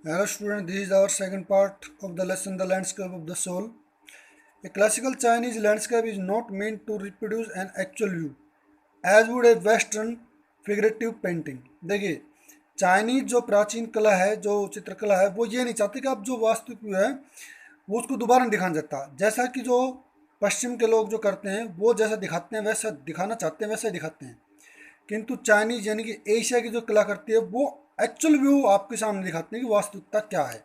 Hello student, this is our second part of the lesson The Landscape of the Soul. A classical Chinese landscape is not meant to reproduce an actual view, as would a western figurative painting. देखिए, Chinese जो प्राचीन कला है, जो चित्रकला है, वो ये नहीं चाहती कि आप जो वास्तविक व्यू है वो उसको दोबारा नहीं दिखाना चाहता। जैसा कि जो पश्चिम के लोग जो करते हैं वो जैसा दिखाते हैं वैसा दिखाना चाहते हैं वैसा ही दिखाते हैं, किंतु चाइनीज यानी कि एशिया की जो कला करती है वो एक्चुअल व्यू आपके सामने दिखाते हैं कि वास्तविकता क्या है।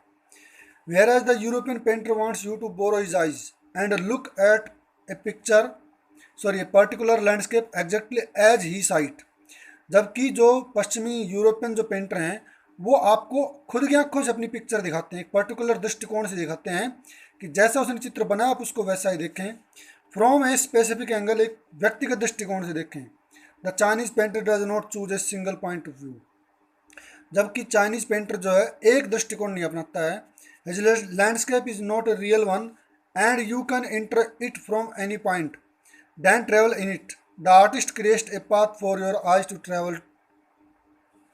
Whereas the European painter wants you to borrow his eyes and look at a a particular landscape exactly as he saw it. जबकि जो पश्चिमी यूरोपियन जो पेंटर हैं वो आपको खुद की आंखों से अपनी पिक्चर दिखाते हैं, एक पर्टिकुलर दृष्टिकोण से दिखाते हैं कि जैसा उसने चित्र बनाया आप उसको वैसा ही देखें, फ्रॉम ए स्पेसिफिक एंगल, एक व्यक्तिगत दृष्टिकोण से देखें। The Chinese painter does not choose a single point of view, जबकि चाइनीज पेंटर जो है एक दृष्टिकोण नहीं अपनाता है। His landscape is not a real one and you can enter it from any point then travel in it. The artist creates a path for your eyes to travel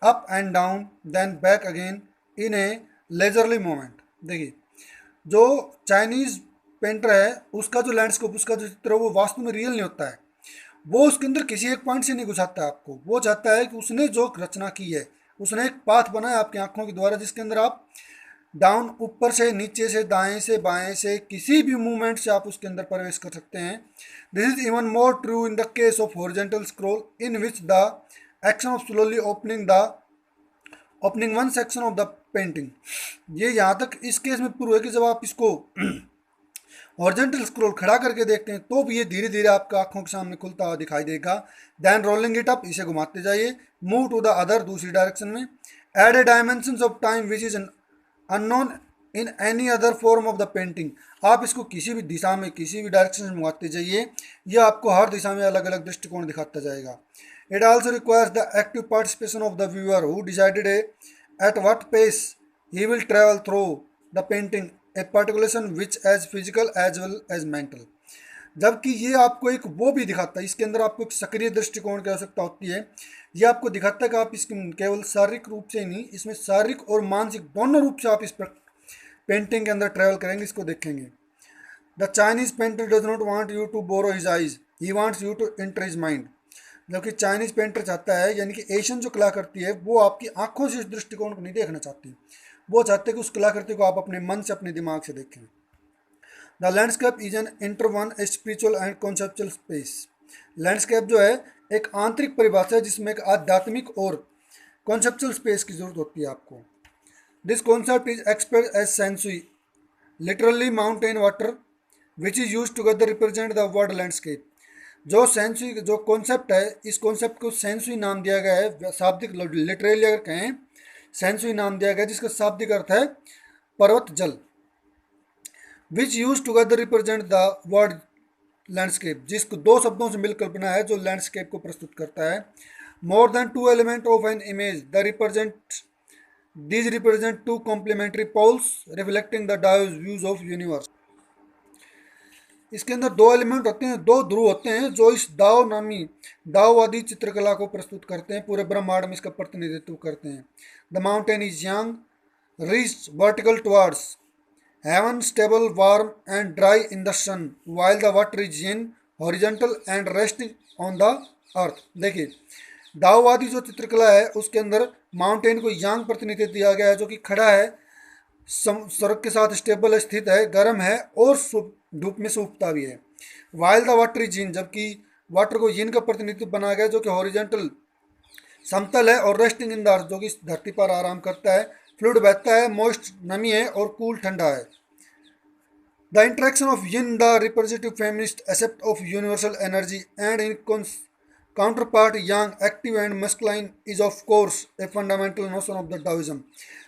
up and down then back again in a leisurely moment. देखिए, जो Chinese painter है उसका जो landscape, उसका जो चित्र है वो वास्तव में रियल नहीं होता है। वो उसके अंदर किसी एक पॉइंट से नहीं घुसाता है आपको, वो चाहता है कि उसने जो रचना की है उसने एक पाथ बनाया आपकी आंखों के द्वारा जिसके अंदर आप डाउन, ऊपर से नीचे से दाएं से बाएं से किसी भी मूवमेंट से आप उसके अंदर प्रवेश कर सकते हैं। This is even more true in the case of horizontal scroll in which the action of slowly opening one section of the painting. ये यहाँ तक इस केस में प्रूव है कि जब आप इसको हॉरिजॉन्टल स्क्रॉल खड़ा करके देखते हैं तो भी ये धीरे धीरे आपका आंखों के सामने खुलता हुआ दिखाई देगा। देन रोलिंग इट अप, इसे घुमाते जाइए, मूव टू द अदर, दूसरी डायरेक्शन में, add a dimension of time which is unknown in any other form of the painting. आप इसको किसी भी दिशा में किसी भी डायरेक्शन में घुमाते जाइए, यह आपको हर दिशा में अलग अलग दृष्टिकोण दिखाता जाएगा। It also requires the active participation of the viewer who decided at what pace he will travel through the painting a peregrination which is physical as well as mental. जबकि ये आपको एक वो भी दिखाता है, इसके अंदर आपको एक सक्रिय दृष्टिकोण की आवश्यकता होती है। ये आपको दिखाता है कि आप इसके केवल शारीरिक रूप से ही नहीं, इसमें शारीरिक और मानसिक दोनों रूप से आप इस पेंटिंग के अंदर ट्रेवल करेंगे, इसको देखेंगे। The Chinese painter does not want you to borrow his eyes, he wants you to enter his mind. जबकि चाइनीज पेंटर चाहता है, यानी कि एशियन जो कला करती है वो आपकी आंखों से इस दृष्टिकोण को नहीं देखना चाहती, वो चाहते हैं कि उस कलाकृति को आप अपने मन से, अपने दिमाग से देखें। The landscape is an inter one a spiritual and conceptual space. Landscape जो है एक आंतरिक परिभाषा है जिसमें एक आध्यात्मिक और कॉन्सेप्चुअल स्पेस की जरूरत होती है आपको। This concept is express as sansui, literally mountain water, which is use together represent the word landscape. जो सेंसुई जो कॉन्सेप्ट है, इस कॉन्सेप्ट को सेंसुई नाम दिया गया है, शाब्दिक लिटरली अगर कहें सेंसुई नाम दिया गया जिसका शाब्दिक अर्थ है पर्वत जल। विच use together represent the word landscape, जिसको दो शब्दों से मिलकर बना है जो लैंडस्केप को प्रस्तुत करता है। More than two element of an image the represent these represent two complementary poles reflecting the diverse views of universe. इसके अंदर दो एलिमेंट होते हैं, दो ध्रुव होते हैं जो इस दाव नामी दाववादी चित्रकला को प्रस्तुत करते हैं, पूरे ब्रह्मांड में इसका प्रतिनिधित्व करते हैं। The mountain is young, reach vertical towards heaven, stable, warm and dry in the sun, while the water is yin, horizontal and resting on the earth। देखिए, दाववादी जो चित्रकला है उसके अंदर माउंटेन को यांग प्रतिनिधित्व दिया गया है जो कि खड़ा है, स्वर्ग के साथ स्टेबल स्थित है, गर्म है और धूप में सूखता भी है। While the water is yin, जबकि वाटर को yin का प्रतिनिधित्व बनाया गया जो कि हॉरिजॉन्टल समतल है, और रेस्टिंग इन द अर्थ जो कि इस धरती पर आराम करता है, फ्लूइड बहता है, मॉइस्ट नमी है और कूल ठंडा है। The interaction of yin, the representative feminist aspect of universal energy and in counterpart yang, active and masculine, is of course a fundamental notion of the Taoism.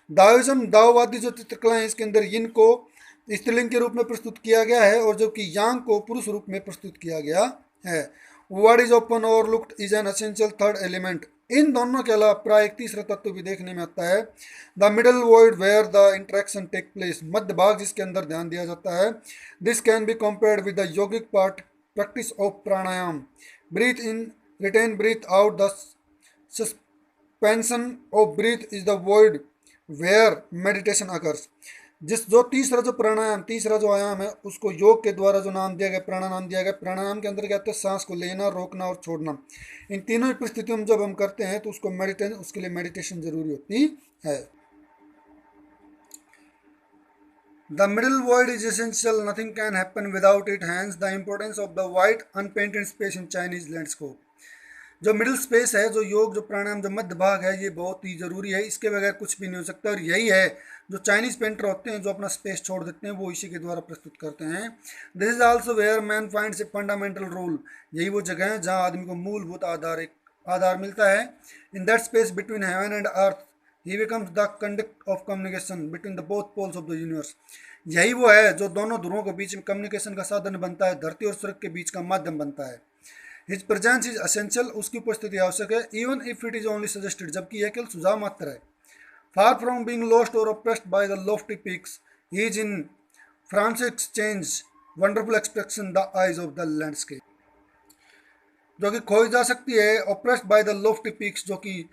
Taoism दाववादी जो चित्रकला है इसके अंदर yin को स्त्रीलिंग के रूप में प्रस्तुत किया गया है और जो कि yang को पुरुष रूप में प्रस्तुत किया गया है। Void is often overlooked is an essential third element. इन दोनों के अलावा प्राय एक तीसरा तत्व भी देखने में आता है। The middle void where the interaction take place, मध्य भाग जिसके अंदर ध्यान दिया जाता है। This can be compared with the yogic part practice of pranayama. Breathe in, retain, breathe out, the suspension of breath is the void where meditation occurs. जो तीसरा जो आयाम है उसको योग के द्वारा जो नाम दिया गया, प्राणायाम दिया गया। प्राणायाम के अंदर क्या होता है, सांस को लेना, रोकना और छोड़ना। इन तीनों ही परिस्थितियों में जब हम करते हैं तो उसके लिए मेडिटेशन जरूरी होती है। The middle void is essential. Nothing can happen without it. Hence, the importance of the white unpainted space in Chinese landscape. जो मिडिल स्पेस है, जो योग, जो प्राणायाम, जो मध्य भाग है, ये बहुत ही जरूरी है। इसके बगैर कुछ भी नहीं हो सकता। और यही है जो चाइनीज पेंटर होते हैं, जो अपना स्पेस छोड़ देते हैं, वो इसी के द्वारा प्रस्तुत करते हैं। This is also where man finds a fundamental role. यही वो जगह है जहाँ आदमी को मूलभूत आधार मिलता है। In that space between heaven and earth he becomes the conduct of communication between the both poles of the universe. यही वो है जो दोनों ध्रुवों के बीच में कम्युनिकेशन का साधन बनता है, धरती और स्वर्ग के बीच का माध्यम बनता है। His presence is essential. उसकी उपस्थिति आवश्यक है। Even if it is only suggested. जबकि यह केवल सुझाव मात्र है। Far from being lost or oppressed by the lofty peaks he is in Francis Cheng wonderful expression the eyes of the landscape. जो कि खोई जा सकती है, oppressed by the lofty peaks, जो कि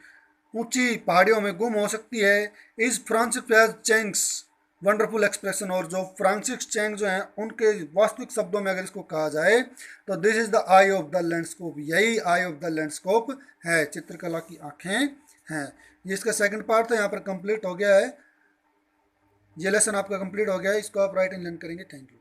ऊंची पहाड़ियों में गुम हो सकती है। Is Francis Cheng's wonderful expression. और जो फ्रांसिस चैंग जो हैं, उनके वास्तविक शब्दों में अगर इसको कहा जाए तो this is the eye of the landscape. यही आई ऑफ द लैंडस्कोप है, चित्रकला की आंखें हैं। ये इसका सेकंड पार्ट था, यहाँ पर कंप्लीट हो गया है। ये लेसन आपका कंप्लीट हो गया है। इसको आप राइट इन लर्न करेंगे। Thank you.